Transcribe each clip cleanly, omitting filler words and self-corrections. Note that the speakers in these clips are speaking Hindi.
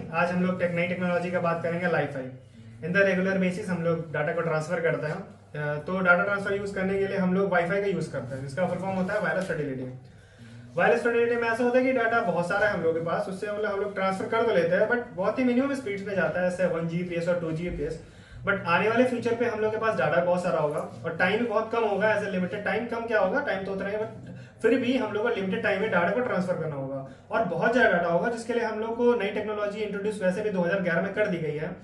आज हम लोग नई टेक्नोलॉजी का बात करेंगे, Li-Fi. In the regular basis हम लोग डाटा को ट्रांसफर करते हैं। तो डाटा ट्रांसफर यूज करने के लिए हम लोग वाईफाई का यूज करते हैं, जिसका फुल फॉर्म होता है वायरलेस फिडेलिटी। वायरलेस फिडेलिटी में ऐसा होता है कि डाटा बहुत सारा है हम लोग के पास, उससे मतलब हम लोग ट्रांसफर कर तो लेते हैं, बट बहुत ही मिनिमम स्पीड पे जाता है, जैसे 1 Gbps और 2 Gbps। बट आने वाले फ्यूचर पे हम लोग के पास डाटा बहुत सारा होगा और टाइम भी बहुत कम होगा। एज ए लिमिटेड टाइम, कम क्या होगा, टाइम तो उतना ही, बट फिर भी हम लोग को लिमिटेड टाइम में डाटा को ट्रांसफर करना होगा और बहुत ज्यादा डाटा होगा, जिसके लिए हम लोग को नई टेक्नोलॉजी इंट्रोड्यूस वैसे भी 2011 में कर दी गई है।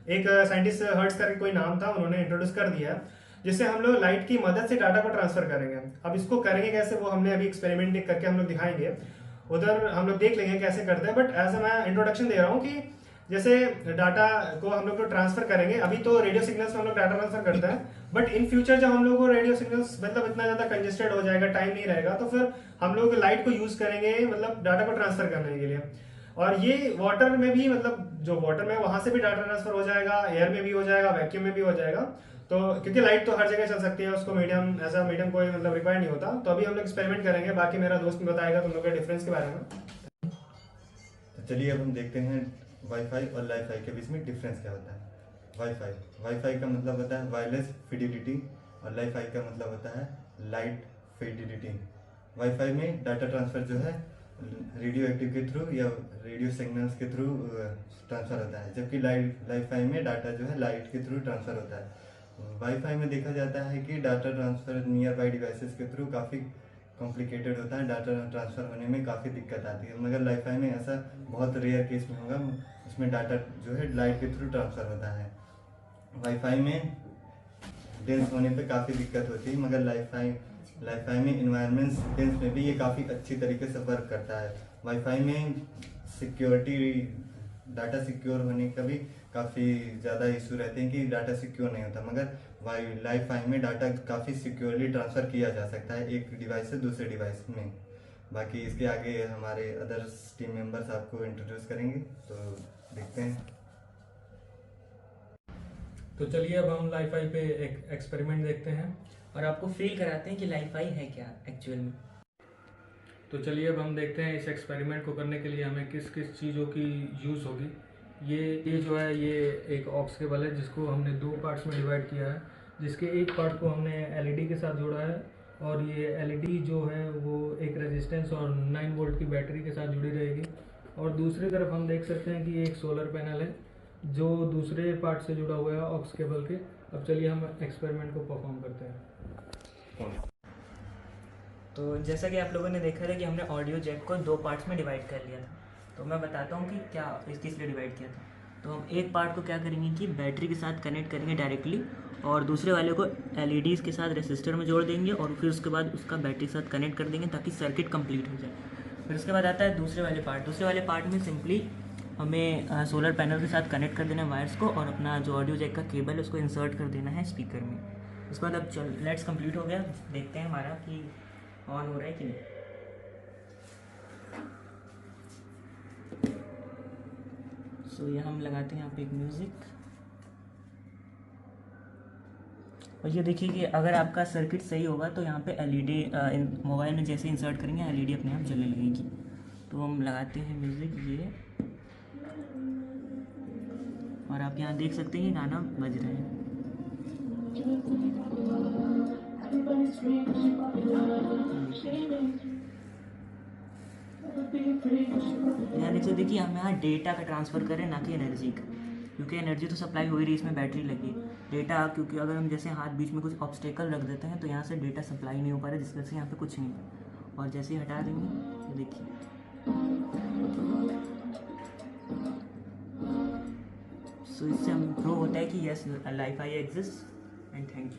एक साइंटिस्ट हर्ट्स करके कोई नाम था, उन्होंने इंट्रोड्यूस कर दिया है, जिससे हम लोग लाइट की मदद से डाटा को ट्रांसफर करेंगे। अब इसको करेंगे कैसे, वो हमने अभी एक्सपेरिमेंट करके हम लोग दिखाएंगे, उधर हम लोग देख लेंगे कैसे करते हैं। बट ऐसा मैं इंट्रोडक्शन दे रहा हूँ कि जैसे डाटा को हम लोग को ट्रांसफर करेंगे, अभी तो रेडियो सिग्नल्स में हम लोग डाटा ट्रांसफर करते हैं, बट इन फ्यूचर जब हम लोग को रेडियो सिग्नल्स मतलब इतना ज्यादा कंजेस्टेड हो जाएगा, टाइम नहीं रहेगा, तो फिर हम लोग लाइट को यूज करेंगे मतलब डाटा को ट्रांसफर करने के लिए। और ये वाटर में भी, मतलब जो वाटर में वहां से भी डाटा ट्रांसफर हो जाएगा, एयर में भी हो जाएगा, वैक्यूम में भी हो जाएगा। तो क्योंकि लाइट तो हर जगह चल सकती है, उसको मीडियम, ऐसा मीडियम कोई मतलब रिक्वायर नहीं होता। तो अभी हम लोग एक्सपेरिमेंट करेंगे, बाकी मेरा दोस्त बताएगा तुम लोग के डिफरेंस के बारे में। तो चलिए अब हम देखते हैं वाईफाई और लाईफाई के बीच में डिफरेंस क्या होता है। वाईफाई वाईफाई का मतलब होता है वायरलेस फिडिलिटी और लाईफाई का मतलब होता है लाइट फिडिलिटी। वाईफाई में डाटा ट्रांसफर जो है रेडियो एक्टिव के थ्रू या रेडियो सिग्नल्स के थ्रू ट्रांसफर होता है, जबकि लाईफाई में डाटा जो है लाइट के थ्रू ट्रांसफर होता है। वाईफाई में देखा जाता है कि data transfer near by devices के थ्रू काफ़ी कॉम्प्लिकेटेड होता है, डाटा ट्रांसफ़र होने में काफ़ी दिक्कत आती है, मगर लाईफाई में ऐसा बहुत रेयर केस में होगा, उसमें डाटा जो है लाइट के थ्रू ट्रांसफ़र होता है। वाईफाई में डेंस होने पे काफ़ी दिक्कत होती है, मगर लाईफाई में इन्वायरमेंट्स डेंस में भी ये काफ़ी अच्छी तरीके से वर्क करता है। वाईफाई में सिक्योरिटी, डाटा सिक्योर होने का भी काफ़ी ज़्यादा इशू रहते हैं कि डाटा सिक्योर नहीं होता, मगर लाईफाई में डाटा काफ़ी सिक्योरली ट्रांसफ़र किया जा सकता है एक डिवाइस से दूसरे डिवाइस में। बाकी इसके आगे हमारे अदर्स टीम मेंबर्स आपको इंट्रोड्यूस करेंगे, तो देखते हैं। तो चलिए अब हम लाईफाई पे एक एक्सपेरिमेंट देखते हैं और आपको फील कराते हैं कि लाईफाई है क्या एक्चुअल में। तो चलिए अब हम देखते हैं इस एक्सपेरिमेंट को करने के लिए हमें किस किस चीज़ों की यूज़ होगी। ये जो है ये एक ऑक्स केबल है, जिसको हमने 2 पार्ट्स में डिवाइड किया है, जिसके एक पार्ट को हमने एलईडी के साथ जोड़ा है, और ये एलईडी जो है वो एक रेजिस्टेंस और 9 वोल्ट की बैटरी के साथ जुड़ी रहेगी। और दूसरी तरफ हम देख सकते हैं कि ये एक सोलर पैनल है जो दूसरे पार्ट से जुड़ा हुआ है ऑक्स केबल के। अब चलिए हम एक्सपेरिमेंट को परफॉर्म करते हैं। तो जैसा कि आप लोगों ने देखा था कि हमने ऑडियो जैक को 2 पार्ट्स में डिवाइड कर लिया था, तो मैं बताता हूँ कि क्या किस लिए डिवाइड किया था। तो हम एक पार्ट को क्या करेंगे कि बैटरी के साथ कनेक्ट करेंगे डायरेक्टली, और दूसरे वाले को एलईडीज़ के साथ रेसिस्टर में जोड़ देंगे, और फिर उसके बाद उसका बैटरी के साथ कनेक्ट कर देंगे ताकि सर्किट कंप्लीट हो जाए। फिर उसके बाद आता है दूसरे वाले पार्ट में सिंपली हमें सोलर पैनल के साथ कनेक्ट कर देना है वायर्स को, और अपना जो ऑडियो जैक का केबल है उसको इंसर्ट कर देना है स्पीकर में। उसके बाद अब लेट्स कंप्लीट हो गया, देखते हैं हमारा कि ऑन हो रहा है कि नहीं। सो ये हम लगाते हैं यहाँ पे एक म्यूज़िक, और ये देखिए कि अगर आपका सर्किट सही होगा तो यहाँ पे एलईडी मोबाइल में जैसे इंसर्ट करेंगे एलईडी अपने आप जलने लगेगी। तो हम लगाते हैं म्यूज़िक ये, और आप यहाँ देख सकते हैं गाना बज रहा है। यहाँ देख सकते कि हम यहाँ डेटा का ट्रांसफ़र करें, ना कि एनर्जी का, क्योंकि एनर्जी तो सप्लाई हो ही रही है, इसमें बैटरी लगी। डेटा क्योंकि अगर हम जैसे हाथ बीच में कुछ ऑब्स्टेकल रख देते हैं तो यहाँ से डेटा सप्लाई नहीं हो पा रहा, जिस वजह से यहाँ पे कुछ नहीं है। और जैसे ही हटा देंगे तो देखिए, सो इससे हम प्रूव होता है कि yes Li-Fi exist and thank you.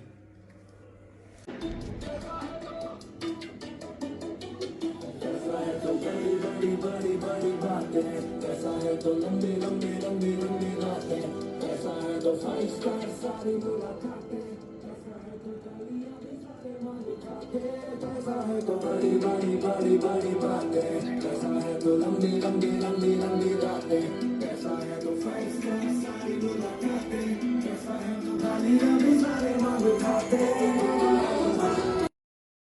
बड़ी बड़ी बातें, कैसा है तो लंबी लंबी लंबी लंबी रातें, कैसा है तो 5 स्टार सारी मुलाकातें, कैसा है तो गालियां भी सारे मांग उठाते, कैसा है तो बड़ी बड़ी बड़ी बड़ी बातें, कैसा है तो लंबी लंबी लंबी लंबी रातें, कैसा है तो 5 स्टार सारी मुलाकातें, कैसा है तो गालियां भी सारे मांग उठाते।